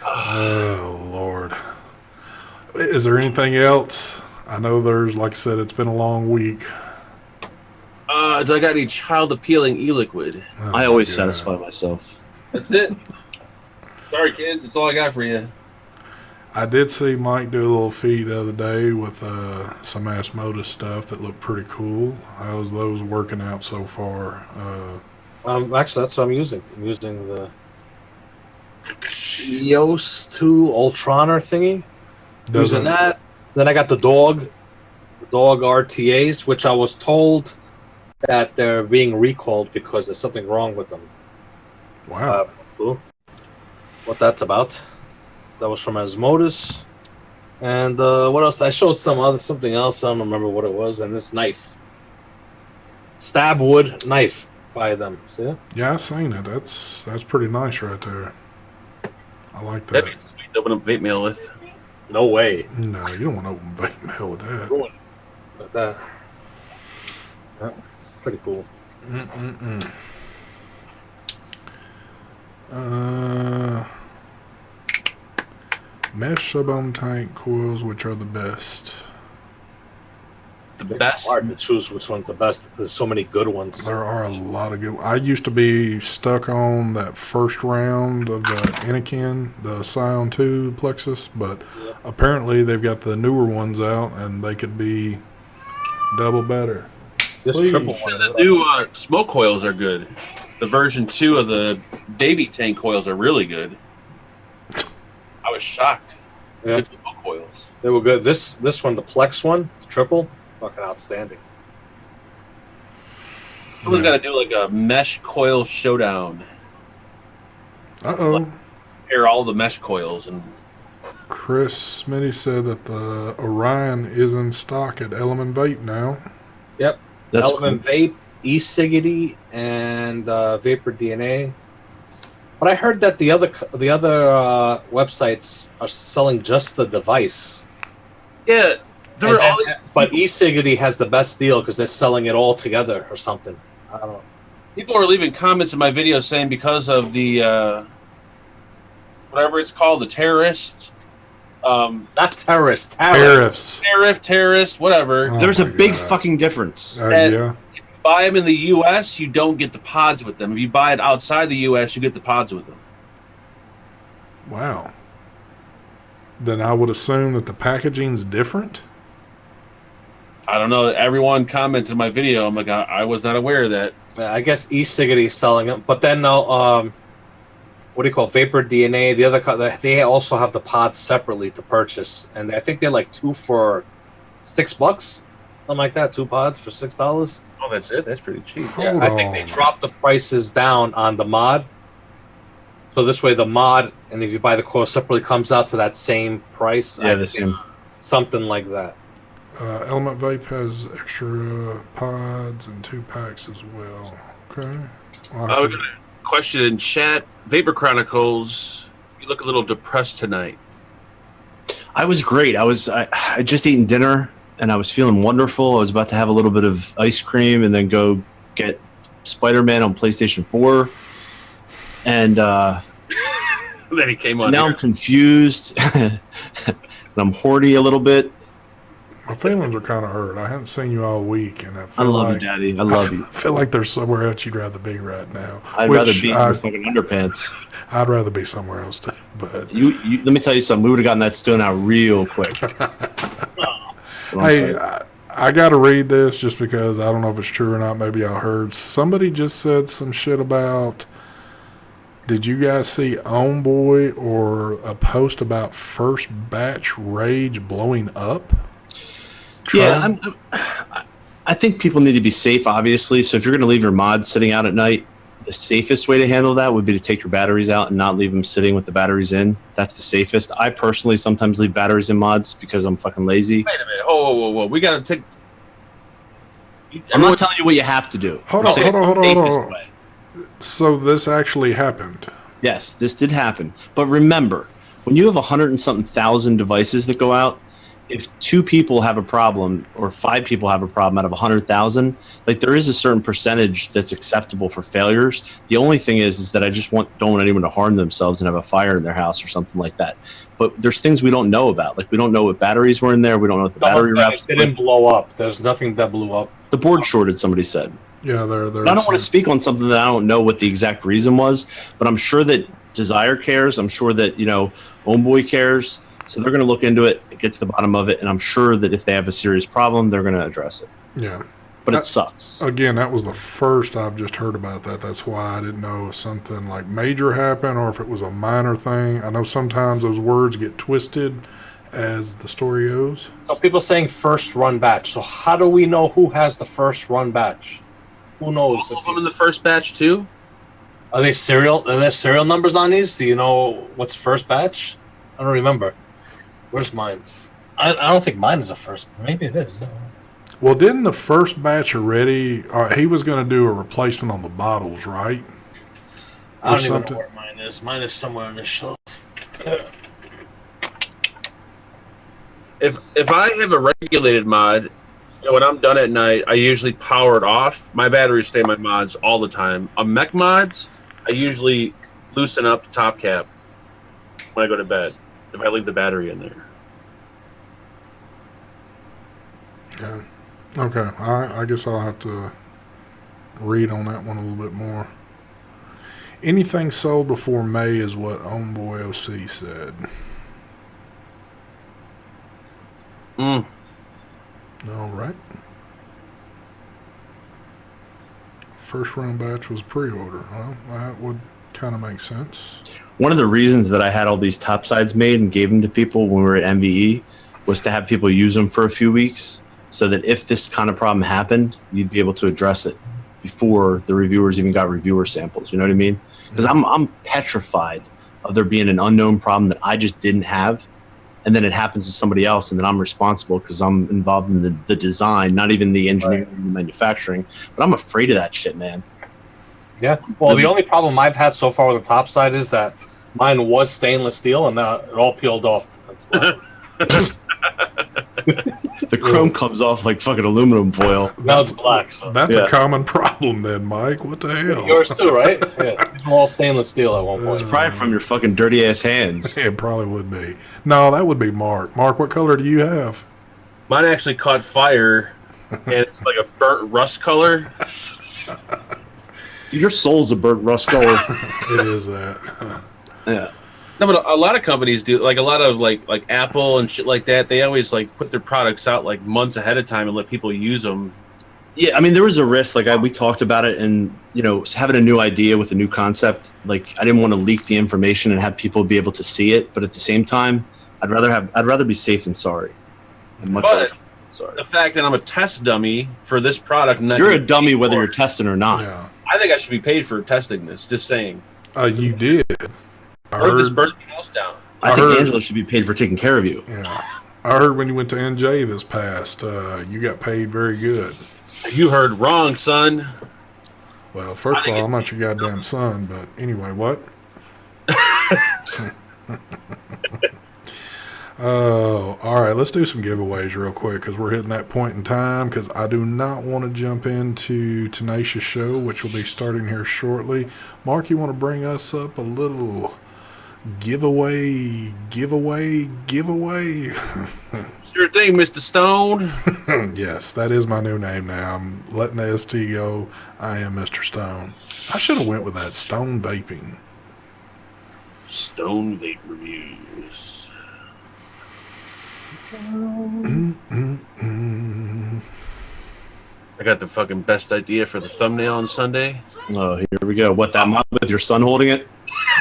Oh Lord. Is there anything else? I know there's, like I said, it's been a long week. Do I got any child appealing e-liquid? Oh, I always my God. satisfy myself. That's it. Sorry, kids. That's all I got for you. I did see Mike do a little feed the other day with some Asmoda stuff that looked pretty cool. How's those working out so far? Actually, that's what I'm using. I'm using the EOS 2 Ultroner thingy. Using that. Then I got the dog RTAs, which I was told that they're being recalled because there's something wrong with them. Wow. What that's about. That was from Asmodus. And what else? I showed something else. I don't remember what it was. And this knife. Stab wood knife by them. See it? Yeah, I seen it. That's pretty nice right there. I like that. That'd be sweet to open up vape mail with. No way. No, you don't want to open vape mail with that. Like that. Yeah, pretty cool. Mesh sub-on tank coils, which are the best? the It's best. hard to choose which one's the best. There's so many good ones. There are a lot of good. I used to be stuck on that first round of the Anakin, the Scion 2 Plexus, but apparently they've got the newer ones out, and they could be double better. This Please. triple And one. the new smoke coils are good. The version 2 of the baby tank coils are really good. I was shocked. Yeah. Good smoke coils. They were good. This one, the Plex one, the triple, fucking outstanding. Someone's got to do like a mesh coil showdown. Uh-oh. Pair all the mesh coils and Chris Smitty said that the Orion is in stock at Element Vape now. Yep. That's Element Vape, e-ciggity, and Vapor DNA. But I heard that the other websites are selling just the device. yeah, there were all these. But e-ciggity has the best deal because they're selling it all together or something. I don't know. People are leaving comments in my video saying because of the whatever it's called, the terrorists, Not terrorists. Tariffs. terrorist, whatever. Oh There's a my big God. fucking difference. And- Yeah. If you buy them in the U.S., you don't get the pods with them. If you buy it outside the U.S., you get the pods with them. Wow. Then I would assume that the packaging's different. I don't know. Everyone commented in my video. I'm like, I was not aware of that. I guess e-ciggity is selling them, but then what do you call it? Vapor DNA? The other they also have the pods separately to purchase, and I think they're like 2 for $6, something like that. 2 pods for $6. Oh, that's it. That's pretty cheap. Hold I think they on. dropped the prices down on the mod, so this way the mod, and if you buy the coil separately, comes out to that same price. Yeah, I the think same. something like that. Element Vape has extra pods and 2 packs as well. Okay. I'll have I to- got a question in chat. Vapor Chronicles, you look a little depressed tonight. I was great. I just eaten dinner and I was feeling wonderful. I was about to have a little bit of ice cream and then go get Spider-Man on PlayStation 4. And Then he came on. now here. I'm confused and I'm horny a little bit. My feelings are kind of hurt. I haven't seen you all week, and I I feel love like you, Daddy. I love you. I feel like there's somewhere else you'd rather be right now. I'd which rather be in your I- fucking underpants. I'd rather be somewhere else too. But You, let me tell you something. We would have gotten that stone out real quick. hey, I got to read this just because I don't know if it's true or not. Maybe I heard somebody just said some shit about. Did you guys see Homeboy or a post about first batch rage blowing up? Yeah, I think people need to be safe, obviously. So if you're going to leave your mods sitting out at night, the safest way to handle that would be to take your batteries out and not leave them sitting with the batteries in. That's the safest. I personally sometimes leave batteries in mods because I'm fucking lazy. Wait a minute. Whoa. We got to take. I'm not telling you what you have to do. Hold I'm on, saying hold on, the hold on, safest hold on. way. So this actually happened. Yes, this did happen. But remember, when you have 100 and something thousand devices that go out, if 2 people have a problem or 5 people have a problem out of 100,000, like there is a certain percentage that's acceptable for failures. The only thing is that I just don't want anyone to harm themselves and have a fire in their house or something like that. But there's things we don't know about. Like we don't know what batteries were in there. We don't know what the battery wraps. It didn't blow up. There's nothing that blew up. The board shorted, somebody said. Yeah, there. But I don't want to speak on something that I don't know what the exact reason was, but I'm sure that Desire cares. I'm sure that, Homeboy cares. So they're going to look into it, get to the bottom of it, and I'm sure that if they have a serious problem, they're going to address it. Yeah. But it sucks. Again, that was the first I've just heard about that. That's why I didn't know if something like major happened or if it was a minor thing. I know sometimes those words get twisted as the story goes. So people saying first run batch. So how do we know who has the first run batch? Who knows? All of them in the first batch too. Are they serial? Are there serial numbers on these? Do you know what's first batch? I don't remember. Where's mine? I don't think mine is a first. Maybe it is. No. Well, didn't the first batch already, he was going to do a replacement on the bottles, right? I don't Or even something. know where mine is. Mine is somewhere on the shelf. If I have a regulated mod, when I'm done at night, I usually power it off. My batteries stay in my mods all the time. On mech mods, I usually loosen up the top cap when I go to bed. If I leave the battery in there. Okay, I guess I'll have to read on that one a little bit more. Anything sold before May is what Homeboy OC said. Mm. All right. First run batch was pre-order. Well, that would kind of make sense. One of the reasons that I had all these topsides made and gave them to people when we were at MVE was to have people use them for a few weeks so that if this kind of problem happened, you'd be able to address it before the reviewers even got reviewer samples. You know what I mean? Because I'm petrified of there being an unknown problem that I just didn't have, and then it happens to somebody else, and then I'm responsible because I'm involved in the design, not even the engineering and the manufacturing. But I'm afraid of that shit, man. Yeah. Well, the only problem I've had so far with the top side is that mine was stainless steel, and it all peeled off. The chrome comes off like fucking aluminum foil. Now it's black. So. That's Yeah. a common problem then, Mike. What the hell? Yours too, right? Yeah. All stainless steel at one point. It's probably from your fucking dirty ass hands. It probably would be. No, that would be Mark. Mark, what color do you have? Mine actually caught fire, and it's like a burnt rust color. Your soul's a burnt rust color. It is that. Yeah. No, but a lot of companies do, like a lot of like Apple and shit like that. They always like put their products out like months ahead of time and let people use them. Yeah, I mean, there was a risk. Like we talked about it, and having a new idea with a new concept. Like I didn't want to leak the information and have people be able to see it. But at the same time, I'd rather be safe than sorry. But the fact that I'm a test dummy for this product, and you're a dummy whether you're testing or not. Yeah. I think I should be paid for testing this. Just saying. You did. I Or this heard, burnt the house down. I think heard- Angela should be paid for taking care of you. yeah. I heard when you went to NJ this past, you got paid very good. You heard wrong, son. Well, first of all, I'm not your goddamn son, but anyway, what? Oh, all right. Let's do some giveaways real quick because we're hitting that point in time. Because I do not want to jump into Tenacious Show, which will be starting here shortly. Mark, you want to bring us up a little giveaway? Sure thing, Mr. Stone. Yes, that is my new name now. I'm letting the ST go. I am Mr. Stone. I should have went with that. Stone Vaping. Stone Vape Reviews. I got the fucking best idea for the thumbnail on Sunday. Oh, here we go. What, that mod with your son holding it?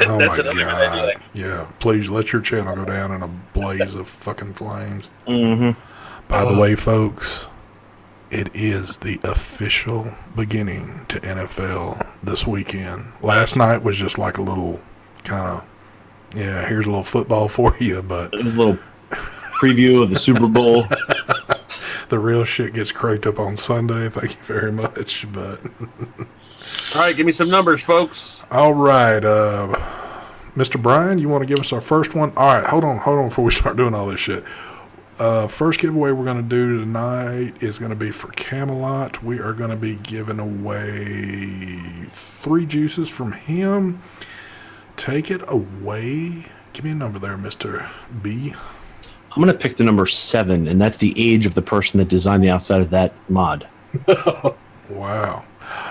Oh That's my another good god. idea. Yeah, please let your channel go down in a blaze of fucking flames. Mm-hmm. By the way, folks, it is the official beginning to NFL this weekend. Last night was just like a little kind of, here's a little football for you, but It was a little preview of the Super Bowl. the real shit gets cranked up on Sunday. Thank you very much. But All right, give me some numbers, folks. all right, Mr. Brian, you want to give us our first one? All right, hold on before we start doing all this shit. First giveaway we're going to do tonight is going to be for Camelot. We are going to be giving away 3 juices from him. Take it away. Give me a number there, Mr. B. I'm going to pick the number 7, and that's the age of the person that designed the outside of that mod. Wow.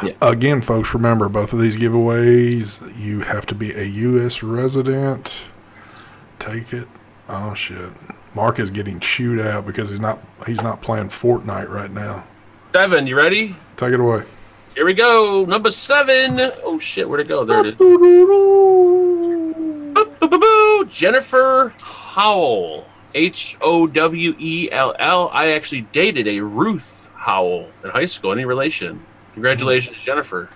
Yeah. Again, folks, remember both of these giveaways, you have to be a U.S. resident. Take it. Oh, shit. Mark is getting chewed out because he's not playing Fortnite right now. 7, you ready? Take it away. Here we go. Number 7. Oh, shit, where'd it go? There it is. Boo-boo-boo. Jennifer Howell. Howell. I actually dated a Ruth Howell in high school. Any relation? Congratulations, Jennifer.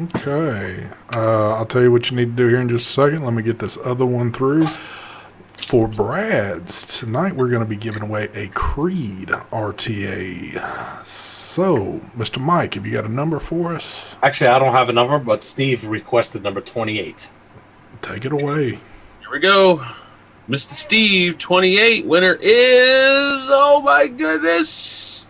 Okay. I'll tell you what you need to do here in just a second. Let me get this other one through. For Brad's, tonight we're going to be giving away a Creed RTA. So, Mr. Mike, have you got a number for us? Actually, I don't have a number, but Steve requested number 28. Take it away. Here we go. Mr. Steve, 28. Winner is, oh my goodness,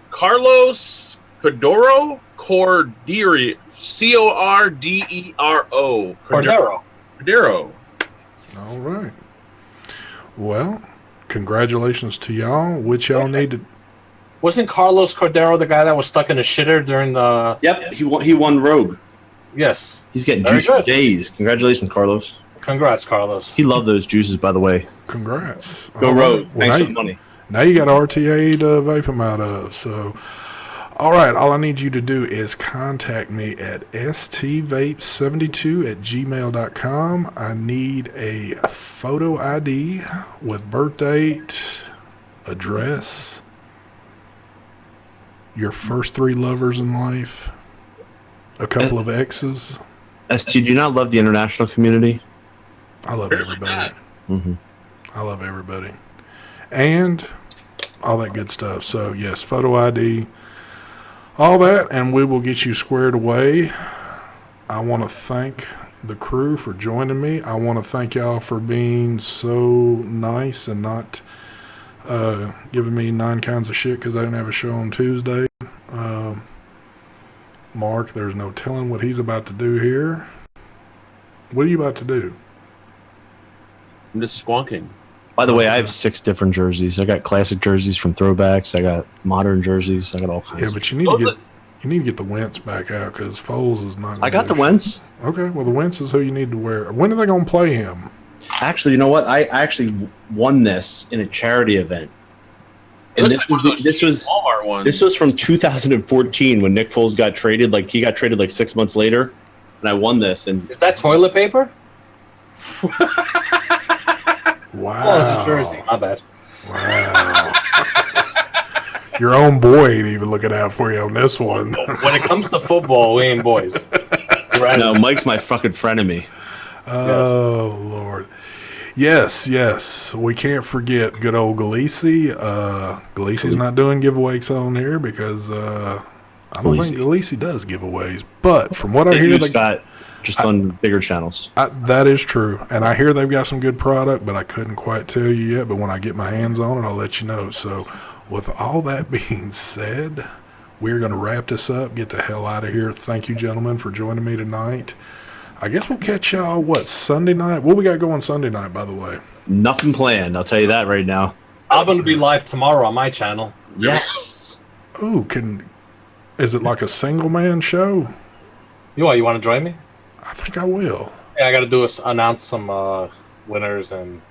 Carlos Cordero. Cordero. Cordero. Cordero. Cordero. All right. Well, congratulations to y'all. Which y'all need to... Wasn't Carlos Cordero the guy that was stuck in a shitter during the? Yep, he won Rogue. Yes. He's getting Very juice for good. days. Congratulations, Carlos. Congrats, Carlos. He loved those juices, by the way. Congrats. Go All Rogue. right. Well, Thanks now for the money. Now you got RTA to vape them out of. So, all right. All I need you to do is contact me at stvape72@gmail.com. I need a photo ID with birth date, address, your first 3 lovers in life, a couple of exes. ST, do you not love the international community? I love everybody. Mm-hmm. I love everybody. And all that good stuff. So, yes, photo ID, all that, and we will get you squared away. I want to thank the crew for joining me. I want to thank y'all for being so nice and not giving me 9 kinds of shit because I didn't have a show on Tuesday. Mark, there's no telling what he's about to do here. What are you about to do? I'm just squonking. By the way, I have 6 different jerseys. I got classic jerseys from throwbacks. I got modern jerseys. I got all kinds. Yeah, but you need to get the Wentz back out because Foles is not. I got the Wentz. Okay, well the Wentz is who you need to wear. When are they going to play him? Actually, you know what? I actually won this in a charity event. And this was Walmart one. This was from 2014 when Nick Foles got traded. Like he got traded like 6 months later, and I won this. And Is that toilet paper? Wow. Oh, it's a jersey. My bad. Wow. Your own boy ain't even looking out for you on this one. When it comes to football, we ain't boys. Right? no, Mike's my fucking frenemy. Oh, Lord. Yes. We can't forget good old Galisi. Galisi's not doing giveaways on here because I don't think Galisi does giveaways. But from what I hear, they got just on bigger channels. that is true. And I hear they've got some good product, but I couldn't quite tell you yet. But when I get my hands on it, I'll let you know. So with all that being said, we're going to wrap this up, get the hell out of here. Thank you, gentlemen, for joining me tonight. I guess we'll catch y'all, Sunday night? What we got going Sunday night, by the way? Nothing planned. I'll tell you that right now. I'm going to be live tomorrow on my channel. Yes. Ooh, is it like a single man show? You want to join me? I think I will. Yeah, I got to announce some winners and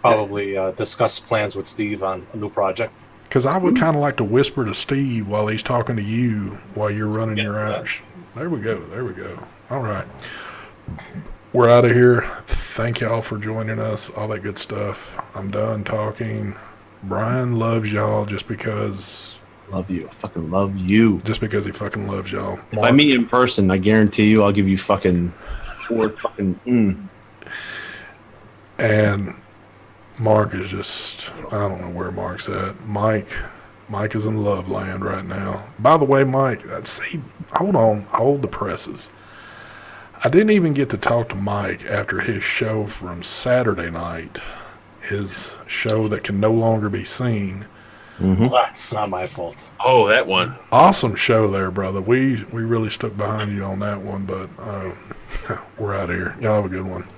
probably discuss plans with Steve on a new project. Because I would kind of like to whisper to Steve while he's talking to you while you're running your ouch. There we go. All right. We're out of here. Thank y'all for joining us. All that good stuff. I'm done talking. Brian loves y'all just because. Love you. I fucking love you. Just because he fucking loves y'all. If I meet you in person, I guarantee you I'll give you fucking 4 fucking And Mark is just, I don't know where Mark's at. Mike is in love land right now. By the way, Mike, see, hold on, hold the presses. I didn't even get to talk to Mike after his show from Saturday night, his show that can no longer be seen. Mm-hmm. Well, that's not my fault. Oh, that one. Awesome show there, brother. We really stuck behind you on that one, but we're out of here. Y'all have a good one. Peace.